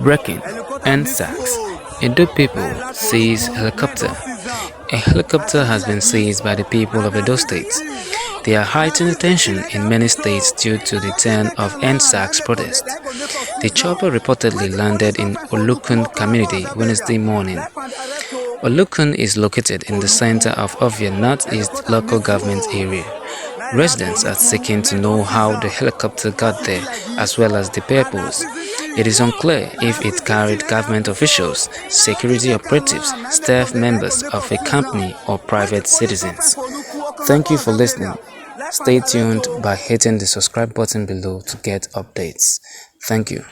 Breaking End SARS. Edo people seize helicopter. A helicopter has been seized by the people of Edo State. There are heightened tension in many states due to the turn of End SARS protest. The chopper reportedly landed in Oluku community Wednesday morning. Oluku is located in the center of Ovia Northeast local government area. Residents are seeking to know how the helicopter got there as well as the purpose. It is unclear if it carried government officials, security operatives, staff members of a company or private citizens. Thank you for listening. Stay tuned by hitting the subscribe button below to get updates. Thank you.